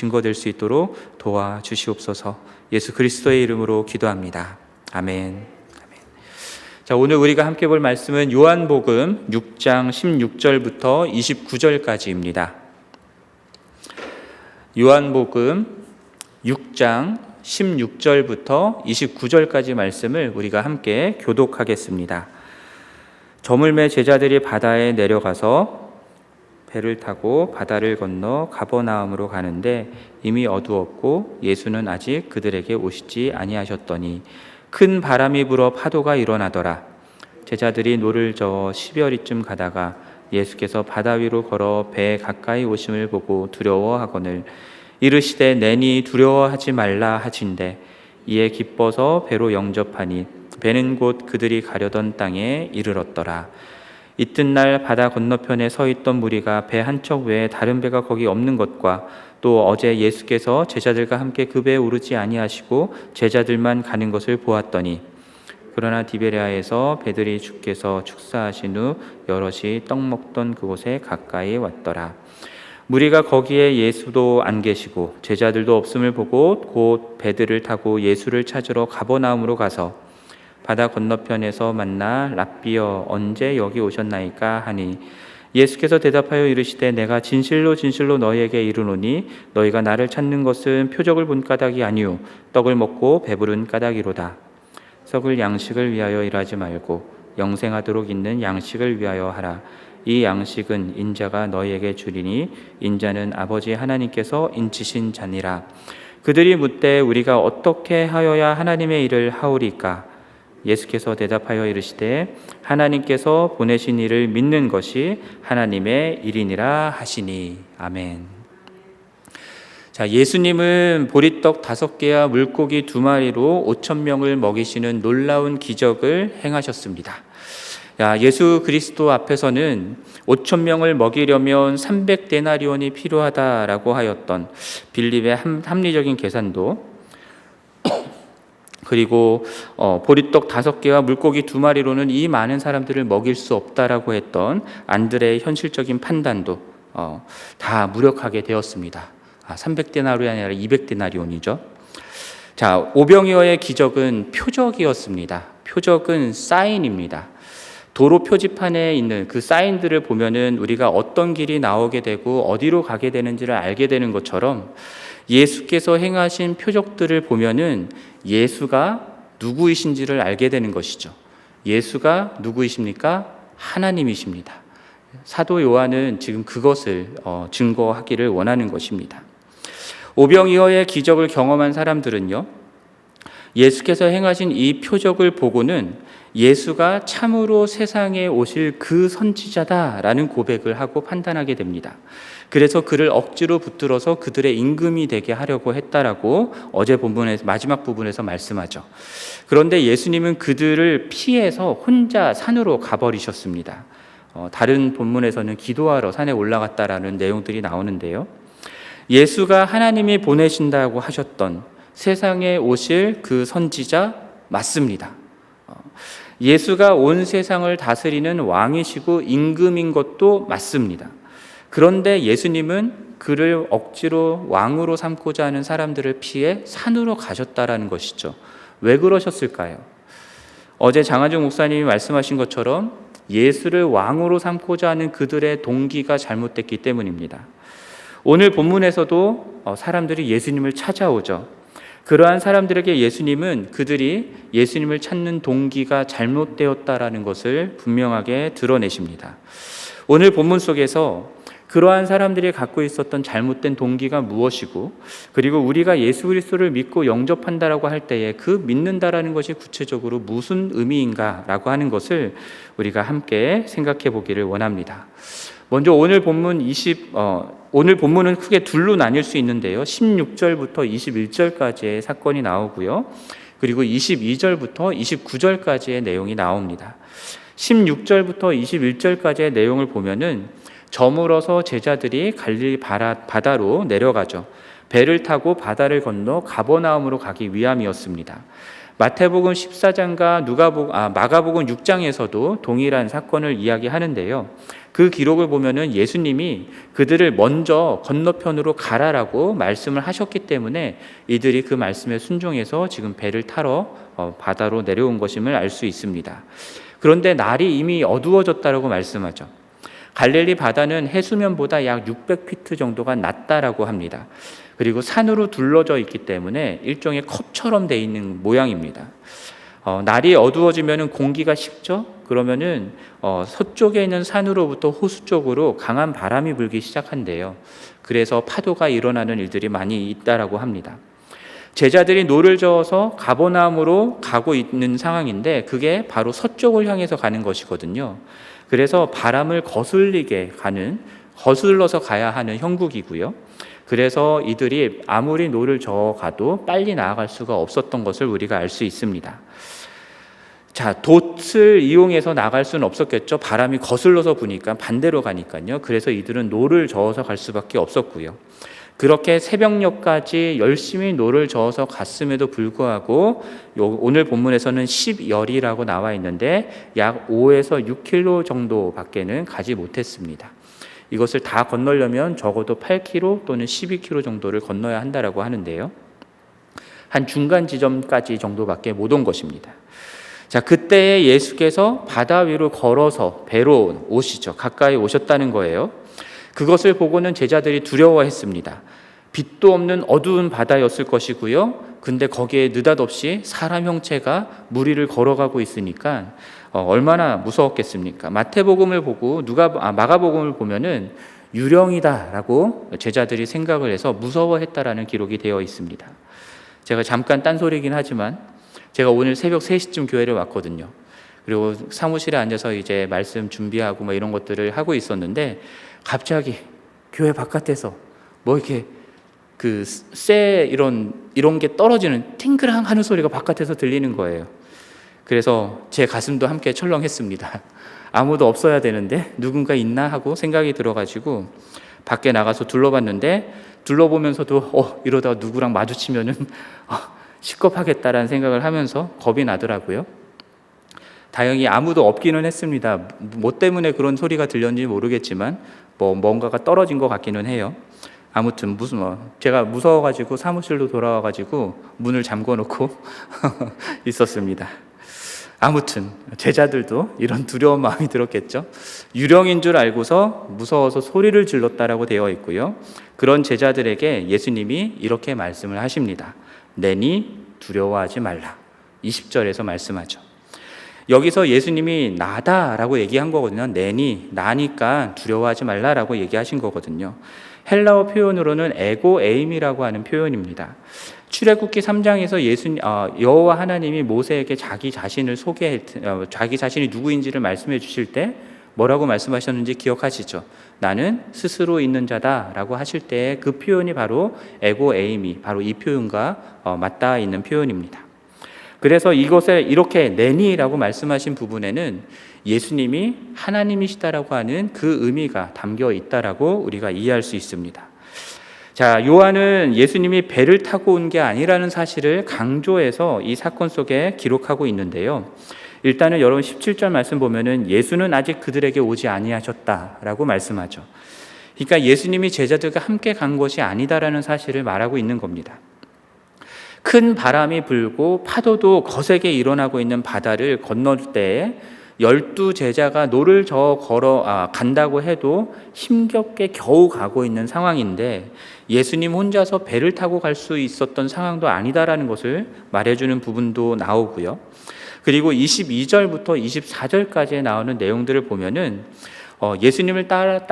증거될 수 있도록 도와주시옵소서. 예수 그리스도의 이름으로 기도합니다. 아멘. 자, 오늘 우리가 함께 볼 말씀은 요한복음 6장 16절부터 29절까지입니다. 요한복음 6장 16절부터 29절까지 말씀을 우리가 함께 교독하겠습니다. 저물매 제자들이 바다에 내려가서 배를 타고 바다를 건너 가버나움으로 가는데 이미 어두웠고 예수는 아직 그들에게 오시지 아니하셨더니 큰 바람이 불어 파도가 일어나더라. 제자들이 노를 저어 10여리쯤 가다가 예수께서 바다 위로 걸어 배에 가까이 오심을 보고 두려워하거늘 이르시되 내니 두려워하지 말라 하신대 이에 기뻐서 배로 영접하니 배는 곧 그들이 가려던 땅에 이르렀더라. 이튿날 바다 건너편에 서 있던 무리가 배 한 척 외에 다른 배가 거기 없는 것과 또 어제 예수께서 제자들과 함께 그 배에 오르지 아니하시고 제자들만 가는 것을 보았더니 그러나 디베랴에서 배들이 주께서 축사하신 후 여럿이 떡 먹던 그곳에 가까이 왔더라. 무리가 거기에 예수도 안 계시고 제자들도 없음을 보고 곧 배들을 타고 예수를 찾으러 가버나움으로 가서 바다 건너편에서 만나 랍비여 언제 여기 오셨나이까 하니 예수께서 대답하여 이르시되 내가 진실로 진실로 너희에게 이르노니 너희가 나를 찾는 것은 표적을 본 까닭이 아니요 떡을 먹고 배부른 까닭이로다. 썩을 양식을 위하여 일하지 말고 영생하도록 있는 양식을 위하여 하라. 이 양식은 인자가 너희에게 주리니 인자는 아버지 하나님께서 인치신 자니라. 그들이 묻되 우리가 어떻게 하여야 하나님의 일을 하오리까? 예수께서 대답하여 이르시되 하나님께서 보내신 이를 믿는 것이 하나님의 일이니라 하시니. 아멘. 자, 예수님은 보리떡 5개와 물고기 2마리로 5,000명을 먹이시는 놀라운 기적을 행하셨습니다. 예수 그리스도 앞에서는 5,000명을 먹이려면 300데나리온이 필요하다라고 하였던 빌립의 합리적인 계산도 그리고 보리떡 5개와 물고기 2마리로는 이 많은 사람들을 먹일 수 없다라고 했던 안드레의 현실적인 판단도 다 무력하게 되었습니다. 300데나리온이 아니라 200데나리온이죠. 자, 오병이어의 기적은 표적이었습니다. 표적은 사인입니다. 도로 표지판에 있는 그 사인들을 보면은 우리가 어떤 길이 나오게 되고 어디로 가게 되는지를 알게 되는 것처럼 예수께서 행하신 표적들을 보면은 예수가 누구이신지를 알게 되는 것이죠. 예수가 누구이십니까? 하나님이십니다. 사도 요한은 지금 그것을 증거하기를 원하는 것입니다. 오병이어의 기적을 경험한 사람들은요, 예수께서 행하신 이 표적을 보고는 예수가 참으로 세상에 오실 그 선지자다라는 고백을 하고 판단하게 됩니다. 그래서 그를 억지로 붙들어서 그들의 임금이 되게 하려고 했다라고 어제 본문에서 마지막 부분에서 말씀하죠. 그런데 예수님은 그들을 피해서 혼자 산으로 가버리셨습니다. 다른 본문에서는 기도하러 산에 올라갔다라는 내용들이 나오는데요. 예수가 하나님이 보내신다고 하셨던 세상에 오실 그 선지자 맞습니다. 예수가 온 세상을 다스리는 왕이시고 임금인 것도 맞습니다. 그런데 예수님은 그를 억지로 왕으로 삼고자 하는 사람들을 피해 산으로 가셨다라는 것이죠. 왜 그러셨을까요? 어제 장하중 목사님이 말씀하신 것처럼 예수를 왕으로 삼고자 하는 그들의 동기가 잘못됐기 때문입니다. 오늘 본문에서도 사람들이 예수님을 찾아오죠. 그러한 사람들에게 예수님은 그들이 예수님을 찾는 동기가 잘못되었다라는 것을 분명하게 드러내십니다. 오늘 본문 속에서 그러한 사람들이 갖고 있었던 잘못된 동기가 무엇이고, 그리고 우리가 예수 그리스도를 믿고 영접한다라고 할 때에 그 믿는다라는 것이 구체적으로 무슨 의미인가라고 하는 것을 우리가 함께 생각해 보기를 원합니다. 먼저 오늘 본문은 크게 둘로 나뉠 수 있는데요. 16절부터 21절까지의 사건이 나오고요. 그리고 22절부터 29절까지의 내용이 나옵니다. 16절부터 21절까지의 내용을 보면은 저물어서 제자들이 갈릴리 바다로 내려가죠. 배를 타고 바다를 건너 가버나움으로 가기 위함이었습니다. 마태복음 14장과 마가복음 6장에서도 동일한 사건을 이야기하는데요. 그 기록을 보면은 예수님이 그들을 먼저 건너편으로 가라라고 말씀을 하셨기 때문에 이들이 그 말씀에 순종해서 지금 배를 타러 바다로 내려온 것임을 알 수 있습니다. 그런데 날이 이미 어두워졌다라고 말씀하죠. 갈릴리 바다는 해수면보다 약 600피트 정도가 낮다라고 합니다. 그리고 산으로 둘러져 있기 때문에 일종의 컵처럼 돼 있는 모양입니다. 날이 어두워지면 공기가 식죠. 그러면은 서쪽에 있는 산으로부터 호수 쪽으로 강한 바람이 불기 시작한대요. 그래서 파도가 일어나는 일들이 많이 있다라고 합니다. 제자들이 노를 저어서 가버나움으로 가고 있는 상황인데 그게 바로 서쪽을 향해서 가는 것이거든요. 그래서 바람을 거슬러서 가야 하는 형국이고요. 그래서 이들이 아무리 노를 저어 가도 빨리 나아갈 수가 없었던 것을 우리가 알 수 있습니다. 자, 돛을 이용해서 나갈 수는 없었겠죠. 바람이 거슬러서 부니까 반대로 가니까요. 그래서 이들은 노를 저어서 갈 수밖에 없었고요. 그렇게 새벽녘까지 열심히 노를 저어서 갔음에도 불구하고 오늘 본문에서는 10열이라고 나와 있는데 약 5에서 6km 정도밖에는 가지 못했습니다. 이것을 다 건너려면 적어도 8km 또는 12km 정도를 건너야 한다라고 하는데요. 한 중간 지점까지 정도밖에 못 온 것입니다. 자, 그때 예수께서 바다 위로 걸어서 배로 오시죠. 가까이 오셨다는 거예요. 그것을 보고는 제자들이 두려워했습니다. 빛도 없는 어두운 바다였을 것이고요. 근데 거기에 느닷없이 사람 형체가 물 위를 걸어가고 있으니까 얼마나 무서웠겠습니까? 마태복음을 보고 마가복음을 보면은 유령이다라고 제자들이 생각을 해서 무서워했다라는 기록이 되어 있습니다. 제가 잠깐 딴소리긴 하지만 제가 오늘 새벽 3시쯤 교회를 왔거든요. 그리고 사무실에 앉아서 이제 말씀 준비하고 뭐 이런 것들을 하고 있었는데 갑자기 교회 바깥에서 뭐 이렇게 이런 게 떨어지는 팅그랑 하는 소리가 바깥에서 들리는 거예요. 그래서 제 가슴도 함께 철렁했습니다. 아무도 없어야 되는데 누군가 있나 하고 생각이 들어가지고 밖에 나가서 둘러보면서도 이러다가 누구랑 마주치면은 시겁하겠다라는 생각을 하면서 겁이 나더라고요. 다행히 아무도 없기는 했습니다. 뭐 때문에 그런 소리가 들렸는지 모르겠지만 뭔가가 떨어진 것 같기는 해요. 아무튼 제가 무서워가지고 사무실로 돌아와가지고 문을 잠궈놓고 있었습니다. 아무튼 제자들도 이런 두려운 마음이 들었겠죠. 유령인 줄 알고서 무서워서 소리를 질렀다라고 되어 있고요. 그런 제자들에게 예수님이 이렇게 말씀을 하십니다. 내니 두려워하지 말라. 20절에서 말씀하죠. 여기서 예수님이 나다라고 얘기한 거거든요. 내니, 나니까 두려워하지 말라라고 얘기하신 거거든요. 헬라어 표현으로는 에고 에임이라고 하는 표현입니다. 출애굽기 3장에서 여호와 하나님이 모세에게 자기 자신이 누구인지를 말씀해 주실 때 뭐라고 말씀하셨는지 기억하시죠? 나는 스스로 있는 자다라고 하실 때 그 표현이 바로 에고 에임이 바로 이 표현과 맞닿아 있는 표현입니다. 그래서 이것을 이렇게 내니라고 말씀하신 부분에는 예수님이 하나님이시다라고 하는 그 의미가 담겨 있다라고 우리가 이해할 수 있습니다. 자, 요한은 예수님이 배를 타고 온 게 아니라는 사실을 강조해서 이 사건 속에 기록하고 있는데요. 일단은 여러분 17절 말씀 보면은 예수는 아직 그들에게 오지 아니하셨다라고 말씀하죠. 그러니까 예수님이 제자들과 함께 간 것이 아니다라는 사실을 말하고 있는 겁니다. 큰 바람이 불고 파도도 거세게 일어나고 있는 바다를 건널 때 12제자가 노를 저어 간다고 해도 힘겹게 겨우 가고 있는 상황인데 예수님 혼자서 배를 타고 갈 수 있었던 상황도 아니다라는 것을 말해주는 부분도 나오고요. 그리고 22절부터 24절까지 나오는 내용들을 보면은 예수님을 따라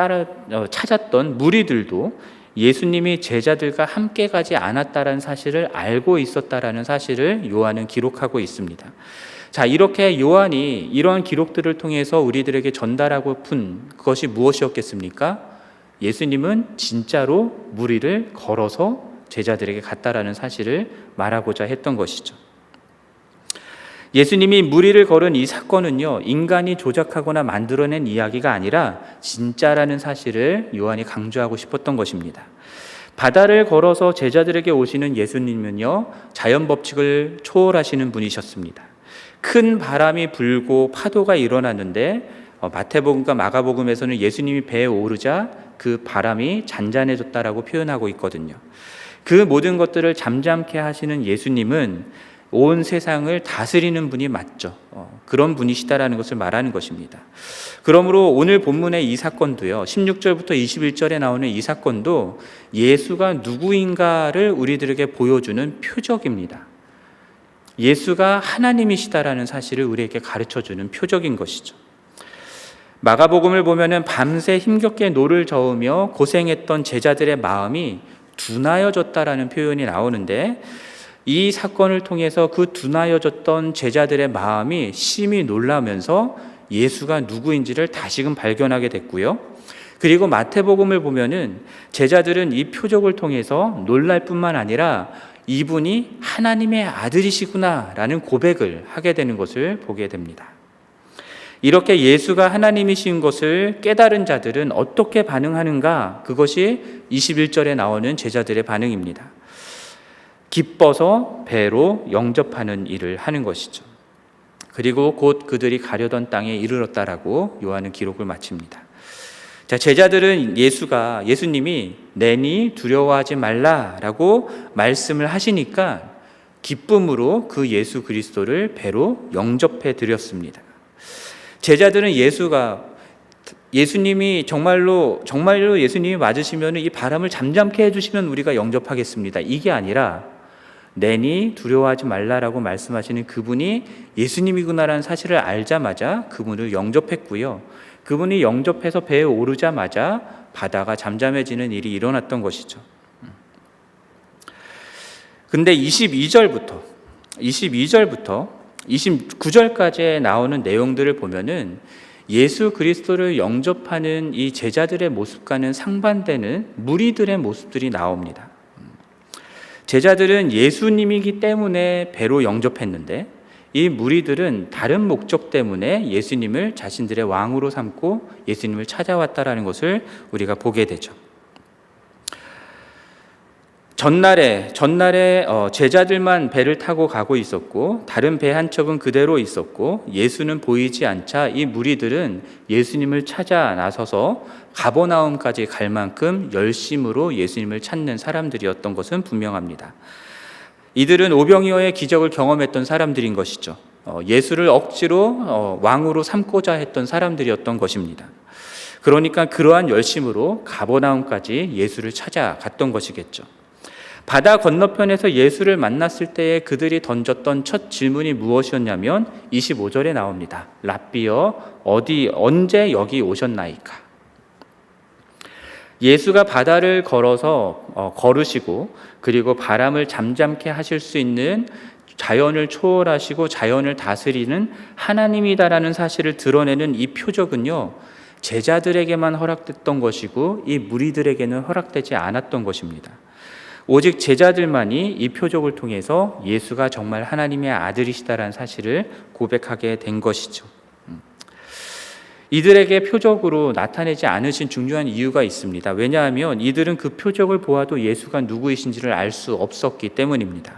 찾았던 무리들도 예수님이 제자들과 함께 가지 않았다라는 사실을 알고 있었다라는 사실을 요한은 기록하고 있습니다. 자, 이렇게 요한이 이러한 기록들을 통해서 우리들에게 전달하고 푼 그것이 무엇이었겠습니까? 예수님은 진짜로 무리를 걸어서 제자들에게 갔다라는 사실을 말하고자 했던 것이죠. 예수님이 무리를 걸은 이 사건은요, 인간이 조작하거나 만들어낸 이야기가 아니라 진짜라는 사실을 요한이 강조하고 싶었던 것입니다. 바다를 걸어서 제자들에게 오시는 예수님은요, 자연 법칙을 초월하시는 분이셨습니다. 큰 바람이 불고 파도가 일어났는데 마태복음과 마가복음에서는 예수님이 배에 오르자 그 바람이 잔잔해졌다라고 표현하고 있거든요. 그 모든 것들을 잠잠케 하시는 예수님은 온 세상을 다스리는 분이 맞죠. 그런 분이시다라는 것을 말하는 것입니다. 그러므로 오늘 본문의 이 사건도요, 16절부터 21절에 나오는 이 사건도 예수가 누구인가를 우리들에게 보여주는 표적입니다. 예수가 하나님이시다라는 사실을 우리에게 가르쳐주는 표적인 것이죠. 마가복음을 보면은 밤새 힘겹게 노를 저으며 고생했던 제자들의 마음이 둔하여졌다라는 표현이 나오는데, 이 사건을 통해서 그 둔하여졌던 제자들의 마음이 심히 놀라면서 예수가 누구인지를 다시금 발견하게 됐고요. 그리고 마태복음을 보면은 제자들은 이 표적을 통해서 놀랄 뿐만 아니라 이분이 하나님의 아들이시구나라는 고백을 하게 되는 것을 보게 됩니다. 이렇게 예수가 하나님이신 것을 깨달은 자들은 어떻게 반응하는가? 그것이 21절에 나오는 제자들의 반응입니다. 기뻐서 배로 영접하는 일을 하는 것이죠. 그리고 곧 그들이 가려던 땅에 이르렀다라고 요한은 기록을 마칩니다. 자, 제자들은 예수님이 내니 두려워하지 말라라고 말씀을 하시니까 기쁨으로 그 예수 그리스도를 배로 영접해 드렸습니다. 제자들은 예수님이 정말로 예수님이 맞으시면 이 바람을 잠잠케 해주시면 우리가 영접하겠습니다, 이게 아니라 내니 두려워하지 말라라고 말씀하시는 그분이 예수님이구나라는 사실을 알자마자 그분을 영접했고요. 그분이 영접해서 배에 오르자마자 바다가 잠잠해지는 일이 일어났던 것이죠. 근데 22절부터 29절까지 나오는 내용들을 보면은 예수 그리스도를 영접하는 이 제자들의 모습과는 상반되는 무리들의 모습들이 나옵니다. 제자들은 예수님이기 때문에 배로 영접했는데, 이 무리들은 다른 목적 때문에 예수님을 자신들의 왕으로 삼고 예수님을 찾아왔다라는 것을 우리가 보게 되죠. 전날에 제자들만 배를 타고 가고 있었고 다른 배 한 척은 그대로 있었고 예수는 보이지 않자 이 무리들은 예수님을 찾아 나서서 가버나움까지 갈 만큼 열심으로 예수님을 찾는 사람들이었던 것은 분명합니다. 이들은 오병이어의 기적을 경험했던 사람들인 것이죠. 예수를 억지로 왕으로 삼고자 했던 사람들이었던 것입니다. 그러니까 그러한 열심으로 가버나움까지 예수를 찾아갔던 것이겠죠. 바다 건너편에서 예수를 만났을 때에 그들이 던졌던 첫 질문이 무엇이었냐면 25절에 나옵니다. 랍비여, 언제 여기 오셨나이까? 예수가 바다를 걸으시고 그리고 바람을 잠잠케 하실 수 있는 자연을 초월하시고 자연을 다스리는 하나님이다라는 사실을 드러내는 이 표적은요, 제자들에게만 허락됐던 것이고 이 무리들에게는 허락되지 않았던 것입니다. 오직 제자들만이 이 표적을 통해서 예수가 정말 하나님의 아들이시다라는 사실을 고백하게 된 것이죠. 이들에게 표적으로 나타내지 않으신 중요한 이유가 있습니다. 왜냐하면 이들은 그 표적을 보아도 예수가 누구이신지를 알 수 없었기 때문입니다.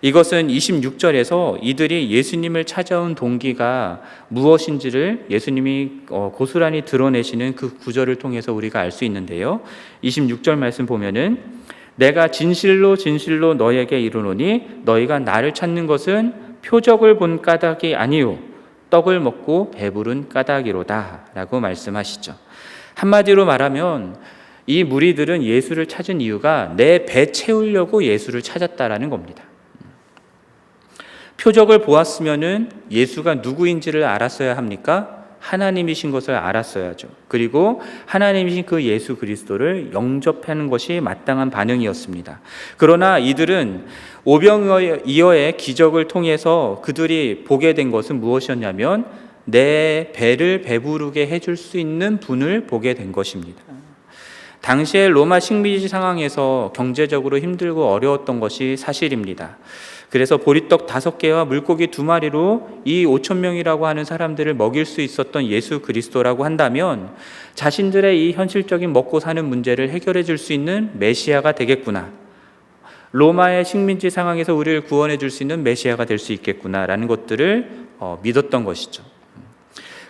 이것은 26절에서 이들이 예수님을 찾아온 동기가 무엇인지를 예수님이 고스란히 드러내시는 그 구절을 통해서 우리가 알 수 있는데요. 26절 말씀 보면은 내가 진실로 진실로 너에게 이르노니 너희가 나를 찾는 것은 표적을 본 까닭이 아니요 떡을 먹고 배부른 까닭이로다 라고 말씀하시죠. 한마디로 말하면 이 무리들은 예수를 찾은 이유가 내 배 채우려고 예수를 찾았다라는 겁니다. 표적을 보았으면은 예수가 누구인지를 알았어야 합니까? 하나님이신 것을 알았어야죠. 그리고 하나님이신 그 예수 그리스도를 영접하는 것이 마땅한 반응이었습니다. 그러나 이들은 오병이어의 기적을 통해서 그들이 보게 된 것은 무엇이었냐면 내 배를 배부르게 해줄 수 있는 분을 보게 된 것입니다. 당시의 로마 식민지 상황에서 경제적으로 힘들고 어려웠던 것이 사실입니다. 그래서 보리떡 5개와 물고기 2마리로 이 5천 명이라고 하는 사람들을 먹일 수 있었던 예수 그리스도라고 한다면 자신들의 이 현실적인 먹고 사는 문제를 해결해 줄 수 있는 메시아가 되겠구나. 로마의 식민지 상황에서 우리를 구원해 줄 수 있는 메시아가 될 수 있겠구나라는 것들을 믿었던 것이죠.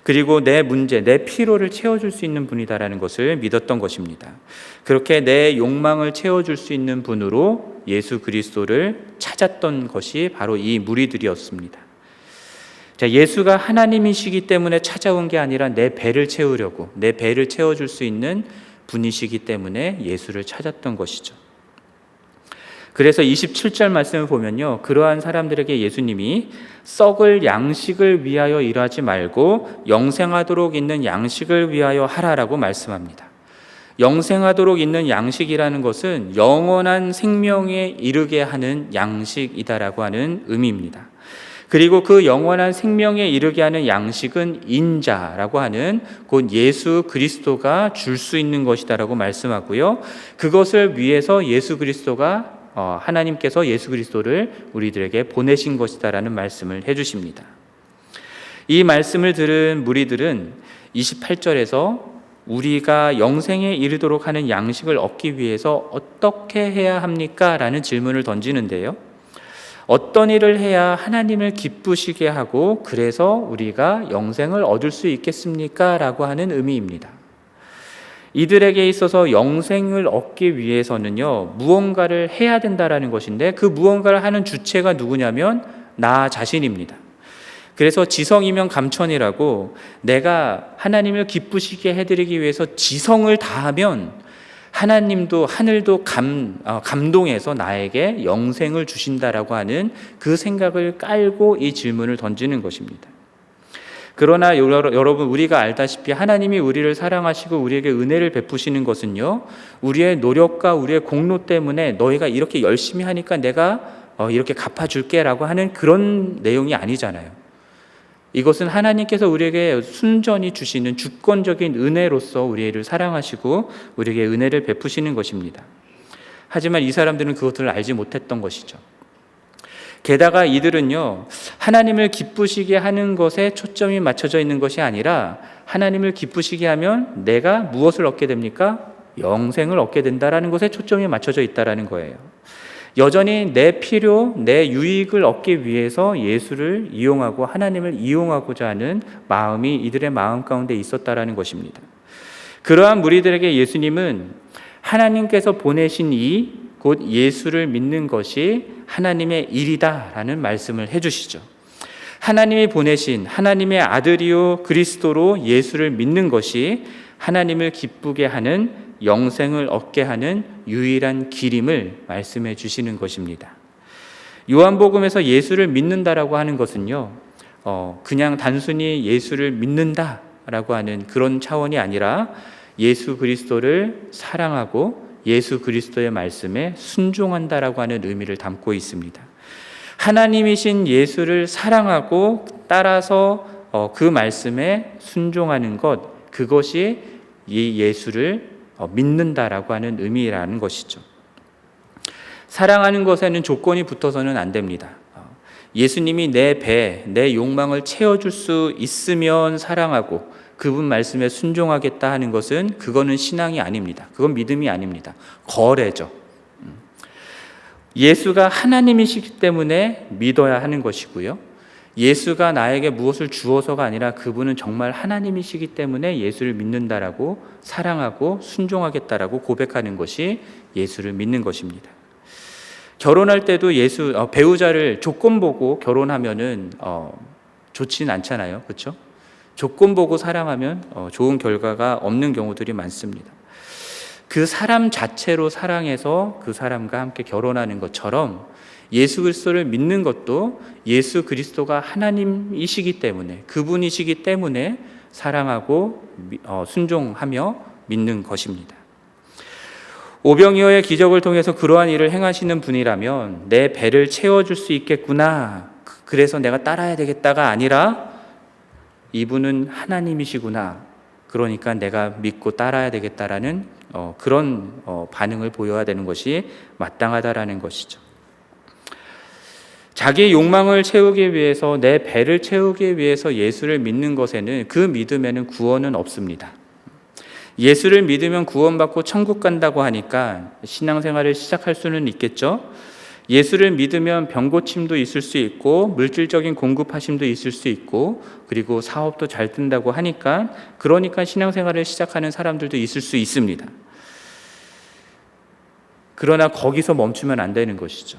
그리고 내 문제, 내 피로를 채워줄 수 있는 분이다라는 것을 믿었던 것입니다. 그렇게 내 욕망을 채워줄 수 있는 분으로 예수 그리스도를 찾았던 것이 바로 이 무리들이었습니다. 자, 예수가 하나님이시기 때문에 찾아온 게 아니라 내 배를 채우려고, 내 배를 채워줄 수 있는 분이시기 때문에 예수를 찾았던 것이죠. 그래서 27절 말씀을 보면요, 그러한 사람들에게 예수님이 썩을 양식을 위하여 일하지 말고 영생하도록 있는 양식을 위하여 하라라고 말씀합니다. 영생하도록 있는 양식이라는 것은 영원한 생명에 이르게 하는 양식이다라고 하는 의미입니다. 그리고 그 영원한 생명에 이르게 하는 양식은 인자라고 하는 곧 예수 그리스도가 줄 수 있는 것이다라고 말씀하고요, 그것을 위해서 예수 그리스도가 하나님께서 예수 그리스도를 우리들에게 보내신 것이다라는 말씀을 해주십니다. 이 말씀을 들은 무리들은 28절에서 우리가 영생에 이르도록 하는 양식을 얻기 위해서 어떻게 해야 합니까? 라는 질문을 던지는데요, 어떤 일을 해야 하나님을 기쁘시게 하고 그래서 우리가 영생을 얻을 수 있겠습니까? 라고 하는 의미입니다. 이들에게 있어서 영생을 얻기 위해서는요, 무언가를 해야 된다라는 것인데 그 무언가를 하는 주체가 누구냐면 나 자신입니다. 그래서 지성이면 감천이라고 내가 하나님을 기쁘시게 해드리기 위해서 지성을 다하면 하나님도 하늘도 감동해서 나에게 영생을 주신다라고 하는 그 생각을 깔고 이 질문을 던지는 것입니다. 그러나 여러분, 우리가 알다시피 하나님이 우리를 사랑하시고 우리에게 은혜를 베푸시는 것은요, 우리의 노력과 우리의 공로 때문에 너희가 이렇게 열심히 하니까 내가 이렇게 갚아줄게 라고 하는 그런 내용이 아니잖아요. 이것은 하나님께서 우리에게 순전히 주시는 주권적인 은혜로서 우리를 사랑하시고 우리에게 은혜를 베푸시는 것입니다. 하지만 이 사람들은 그것을 알지 못했던 것이죠. 게다가 이들은요, 하나님을 기쁘시게 하는 것에 초점이 맞춰져 있는 것이 아니라 하나님을 기쁘시게 하면 내가 무엇을 얻게 됩니까? 영생을 얻게 된다라는 것에 초점이 맞춰져 있다라는 거예요. 여전히 내 필요, 내 유익을 얻기 위해서 예수를 이용하고 하나님을 이용하고자 하는 마음이 이들의 마음 가운데 있었다라는 것입니다. 그러한 무리들에게 예수님은 하나님께서 보내신 이 곧 예수를 믿는 것이 하나님의 일이다라는 말씀을 해주시죠. 하나님이 보내신 하나님의 아들이요 그리스도로 예수를 믿는 것이 하나님을 기쁘게 하는 영생을 얻게 하는 유일한 길임을 말씀해 주시는 것입니다. 요한복음에서 예수를 믿는다라고 하는 것은요, 그냥 단순히 예수를 믿는다라고 하는 그런 차원이 아니라 예수 그리스도를 사랑하고 예수 그리스도의 말씀에 순종한다라고 하는 의미를 담고 있습니다. 하나님이신 예수를 사랑하고 따라서 그 말씀에 순종하는 것, 그것이 이 예수를 믿는다라고 하는 의미라는 것이죠. 사랑하는 것에는 조건이 붙어서는 안 됩니다. 예수님이 내 배, 내 욕망을 채워줄 수 있으면 사랑하고 그분 말씀에 순종하겠다 하는 것은 그거는 신앙이 아닙니다. 그건 믿음이 아닙니다. 거래죠. 예수가 하나님이시기 때문에 믿어야 하는 것이고요, 예수가 나에게 무엇을 주어서가 아니라 그분은 정말 하나님이시기 때문에 예수를 믿는다라고 사랑하고 순종하겠다라고 고백하는 것이 예수를 믿는 것입니다. 결혼할 때도 배우자를 조건 보고 결혼하면은 좋진 않잖아요, 그렇죠? 조건 보고 사랑하면 좋은 결과가 없는 경우들이 많습니다. 그 사람 자체로 사랑해서 그 사람과 함께 결혼하는 것처럼 예수 그리스도를 믿는 것도 예수 그리스도가 하나님이시기 때문에, 그분이시기 때문에 사랑하고 순종하며 믿는 것입니다. 오병이어의 기적을 통해서 그러한 일을 행하시는 분이라면 내 배를 채워줄 수 있겠구나, 그래서 내가 따라야 되겠다가 아니라 이분은 하나님이시구나, 그러니까 내가 믿고 따라야 되겠다라는 그런 반응을 보여야 되는 것이 마땅하다라는 것이죠. 자기 욕망을 채우기 위해서, 내 배를 채우기 위해서 예수를 믿는 것에는, 그 믿음에는 구원은 없습니다. 예수를 믿으면 구원받고 천국 간다고 하니까 신앙생활을 시작할 수는 있겠죠. 예수를 믿으면 병고침도 있을 수 있고 물질적인 공급하심도 있을 수 있고 그리고 사업도 잘 뜬다고 하니까, 그러니까 신앙생활을 시작하는 사람들도 있을 수 있습니다. 그러나 거기서 멈추면 안 되는 것이죠.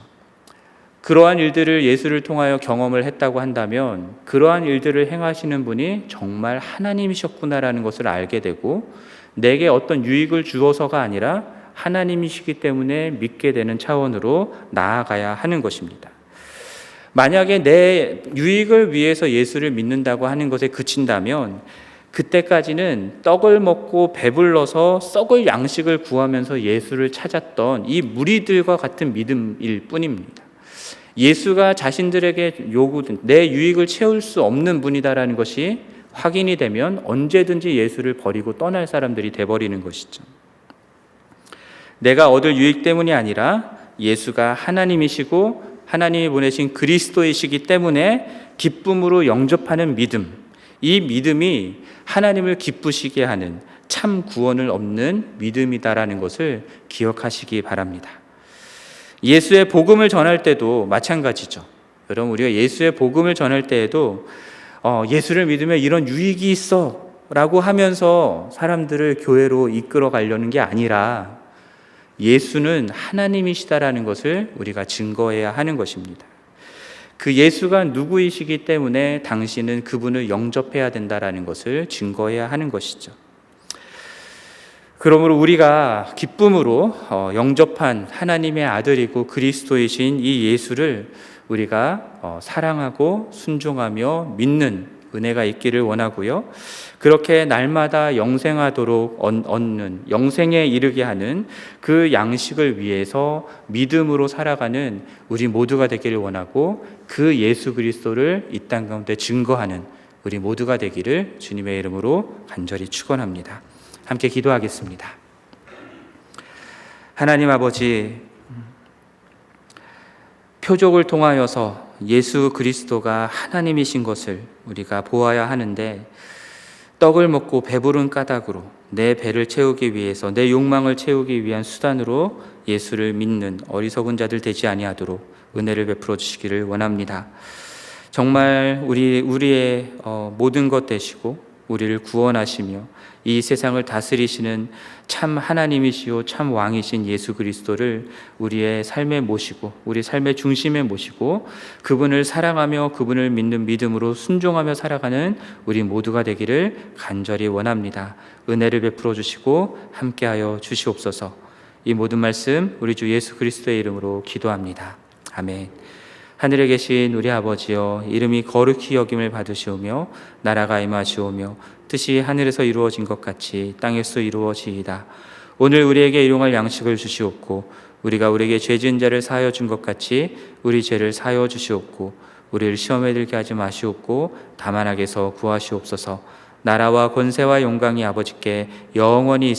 그러한 일들을 예수를 통하여 경험을 했다고 한다면 그러한 일들을 행하시는 분이 정말 하나님이셨구나라는 것을 알게 되고, 내게 어떤 유익을 주어서가 아니라 하나님이시기 때문에 믿게 되는 차원으로 나아가야 하는 것입니다. 만약에 내 유익을 위해서 예수를 믿는다고 하는 것에 그친다면 그때까지는 떡을 먹고 배불러서 썩을 양식을 구하면서 예수를 찾았던 이 무리들과 같은 믿음일 뿐입니다. 예수가 자신들에게 내 유익을 채울 수 없는 분이다라는 것이 확인이 되면 언제든지 예수를 버리고 떠날 사람들이 돼버리는 것이죠. 내가 얻을 유익 때문이 아니라 예수가 하나님이시고 하나님이 보내신 그리스도이시기 때문에 기쁨으로 영접하는 믿음, 이 믿음이 하나님을 기쁘시게 하는 참 구원을 얻는 믿음이다라는 것을 기억하시기 바랍니다. 예수의 복음을 전할 때도 마찬가지죠. 여러분, 우리가 예수의 복음을 전할 때에도 예수를 믿으면 이런 유익이 있어 라고 하면서 사람들을 교회로 이끌어 가려는 게 아니라 예수는 하나님이시다라는 것을 우리가 증거해야 하는 것입니다. 그 예수가 누구이시기 때문에 당신은 그분을 영접해야 된다라는 것을 증거해야 하는 것이죠. 그러므로 우리가 기쁨으로 영접한 하나님의 아들이고 그리스도이신 이 예수를 우리가 사랑하고 순종하며 믿는 은혜가 있기를 원하고요. 그렇게 날마다 영생하도록 얻는, 영생에 이르게 하는 그 양식을 위해서 믿음으로 살아가는 우리 모두가 되기를 원하고, 그 예수 그리스도를 이 땅 가운데 증거하는 우리 모두가 되기를 주님의 이름으로 간절히 축원합니다. 함께 기도하겠습니다. 하나님 아버지, 표적을 통하여서 예수 그리스도가 하나님이신 것을 우리가 보아야 하는데, 떡을 먹고 배부른 까닭으로 내 배를 채우기 위해서, 내 욕망을 채우기 위한 수단으로 예수를 믿는 어리석은 자들 되지 아니하도록 은혜를 베풀어 주시기를 원합니다. 정말 우리의 모든 것 되시고 우리를 구원하시며 이 세상을 다스리시는 참 하나님이시요 참 왕이신 예수 그리스도를 우리의 삶에 모시고, 우리 삶의 중심에 모시고 그분을 사랑하며 그분을 믿는 믿음으로 순종하며 살아가는 우리 모두가 되기를 간절히 원합니다. 은혜를 베풀어 주시고 함께하여 주시옵소서. 이 모든 말씀 우리 주 예수 그리스도의 이름으로 기도합니다. 아멘. 하늘에 계신 우리 아버지여, 이름이 거룩히 여김을 받으시오며 나라가 임하시오며 뜻이 하늘에서 이루어진 것 같이 땅에서 이루어지이다. 오늘 우리에게 일용할 양식을 주시옵고, 우리가 우리에게 죄 지은 자를 사하여 준 것 같이 우리 죄를 사하여 주시옵고, 우리를 시험에 들게 하지 마시옵고 다만 악에서 구하시옵소서. 나라와 권세와 영광이 아버지께 영원히